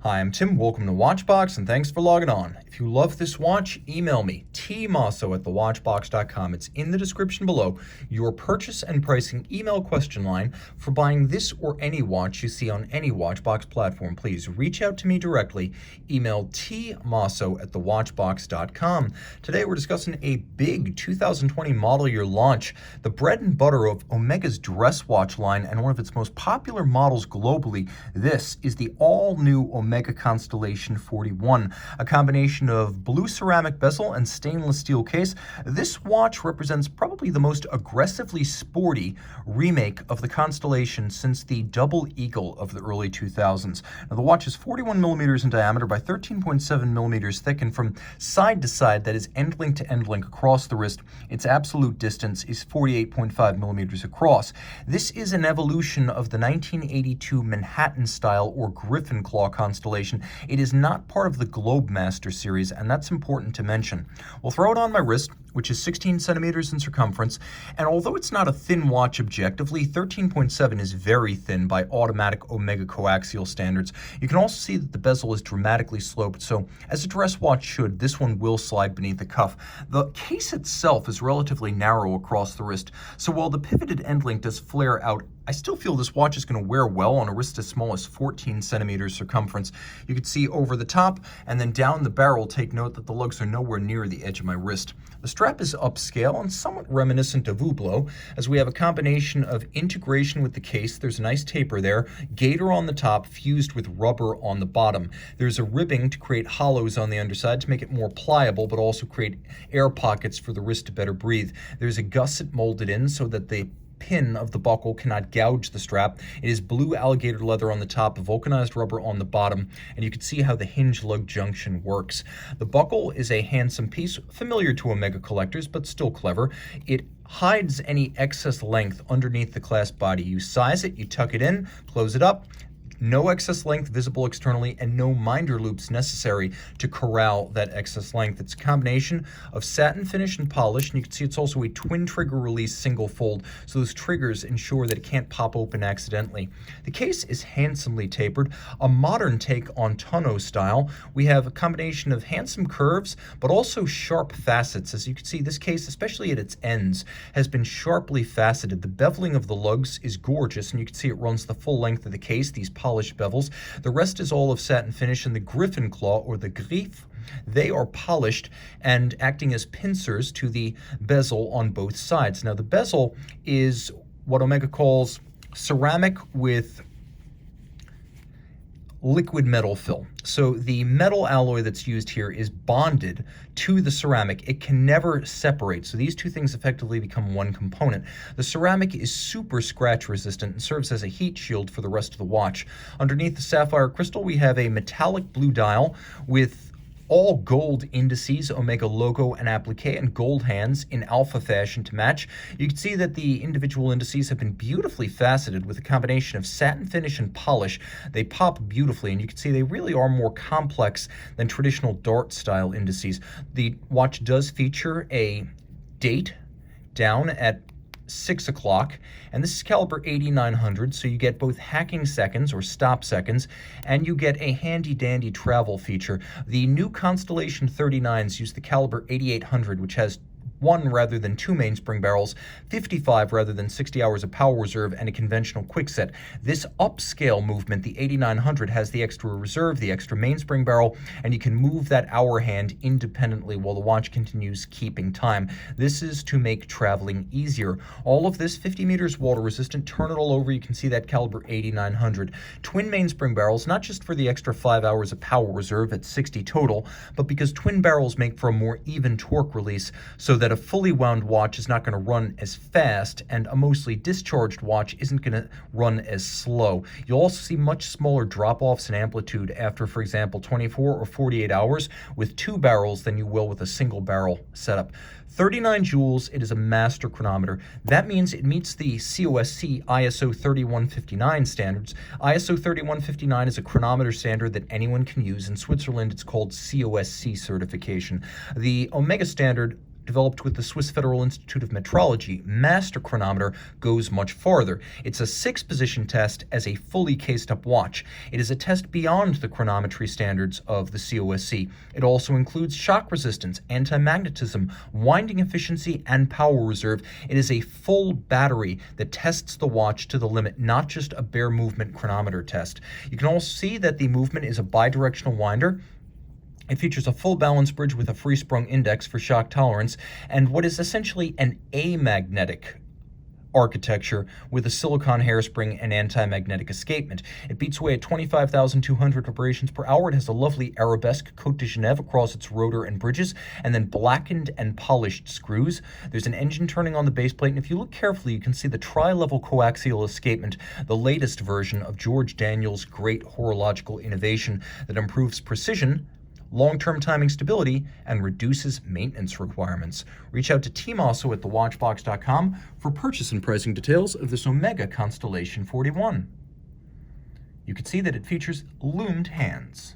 Hi, I'm Tim. Welcome to Watchbox, and thanks for logging on. If you love this watch, email me, tmosso@thewatchbox.com. It's in the description below, your purchase and pricing email question line for buying this or any watch you see on any Watchbox platform. Please reach out to me directly. Email tmosso@thewatchbox.com. Today we're discussing a big 2020 model year launch, the bread and butter of Omega's dress watch line and one of its most popular models globally. This is the all-new Omega Constellation 41, a combination of blue ceramic bezel and stainless steel case. This watch represents probably the most aggressively sporty remake of the Constellation since the Double Eagle of the early 2000s. Now, the watch is 41 millimeters in diameter by 13.7 millimeters thick, and from side to side, that is end link to end link across the wrist, its absolute distance is 48.5 millimeters across. This is an evolution of the 1982 Manhattan style or Griffin Claw Constellation. It is not part of the Globemaster series, and that's important to mention. We'll throw it on my wrist, which is 16 centimeters in circumference, and although it's not a thin watch objectively, 13.7 is very thin by automatic Omega co-axial standards. You can also see that the bezel is dramatically sloped, so as a dress watch should, this one will slide beneath the cuff. The case itself is relatively narrow across the wrist, so while the pivoted end link does flare out, I still feel this watch is going to wear well on a wrist as small as 14 centimeters circumference. You can see over the top and then down the barrel, take note that the lugs are nowhere near the edge of my wrist. The strap is upscale and somewhat reminiscent of Hublot, as we have a combination of integration with the case. There's a nice taper there, gator on the top fused with rubber on the bottom. There's a ribbing to create hollows on the underside to make it more pliable, but also create air pockets for the wrist to better breathe. There's a gusset molded in so that the pin of the buckle cannot gouge the strap. It is blue alligator leather on the top, vulcanized rubber on the bottom, and you can see how the hinge lug junction works. The buckle is a handsome piece, familiar to Omega collectors, but still clever. It hides any excess length underneath the clasp body. You size it, you tuck it in, close it up. No excess length visible externally and no minder loops necessary to corral that excess length. It's a combination of satin finish and polish, and you can see it's also a twin trigger release single fold, so those triggers ensure that it can't pop open accidentally. The case is handsomely tapered, a modern take on tonneau style. We have a combination of handsome curves but also sharp facets. As you can see, this case, especially at its ends, has been sharply faceted. The beveling of the lugs is gorgeous, and you can see it runs the full length of the case, these polished bevels. The rest is all of satin finish, and the Griffin Claw, or the Griffe, they are polished and acting as pincers to the bezel on both sides. Now, the bezel is what Omega calls ceramic with liquid metal fill. So the metal alloy that's used here is bonded to the ceramic. It can never separate. So these two things effectively become one component. The ceramic is super scratch resistant and serves as a heat shield for the rest of the watch. Underneath the sapphire crystal, we have a metallic blue dial with all gold indices, Omega logo and applique, and gold hands in alpha fashion to match. You can see that the individual indices have been beautifully faceted with a combination of satin finish and polish. They pop beautifully, and you can see they really are more complex than traditional dart style indices. The watch does feature a date down at 6 o'clock, and this is caliber 8900, so you get both hacking seconds or stop seconds, and you get a handy dandy travel feature. The new Constellation 39s use the caliber 8800, which has one rather than two mainspring barrels, 55 rather than 60 hours of power reserve, and a conventional quickset. This upscale movement, the 8900, has the extra reserve, the extra mainspring barrel, and you can move that hour hand independently while the watch continues keeping time. This is to make traveling easier. All of this 50 meters water resistant. Turn it all over, you can see that caliber 8900. Twin mainspring barrels, not just for the extra 5 hours of power reserve at 60 total, but because twin barrels make for a more even torque release, so that a fully wound watch is not going to run as fast, and a mostly discharged watch isn't going to run as slow. You'll also see much smaller drop-offs in amplitude after, for example, 24 or 48 hours with two barrels than you will with a single barrel setup. 39 joules, it is a master chronometer. That means it meets the COSC ISO 3159 standards. ISO 3159 is a chronometer standard that anyone can use. In Switzerland, it's called COSC certification. The Omega standard developed with the Swiss Federal Institute of Metrology master chronometer, goes much farther. It's a 6-position test as a fully cased-up watch. It is a test beyond the chronometry standards of the COSC. It also includes shock resistance, anti-magnetism, winding efficiency, and power reserve. It is a full battery that tests the watch to the limit, not just a bare movement chronometer test. You can also see that the movement is a bidirectional winder. It features a full balance bridge with a free-sprung index for shock tolerance, and what is essentially an amagnetic architecture with a silicon hairspring and anti-magnetic escapement. It beats away at 25,200 vibrations per hour. It has a lovely arabesque Côte de Genève across its rotor and bridges, and then blackened and polished screws. There's an engine turning on the base plate, and if you look carefully, you can see the tri-level coaxial escapement, the latest version of George Daniels' great horological innovation that improves precision, long-term timing stability, and reduces maintenance requirements. Reach out to Team Mosso at thewatchbox.com for purchase and pricing details of this Omega Constellation 41. You can see that it features loomed hands.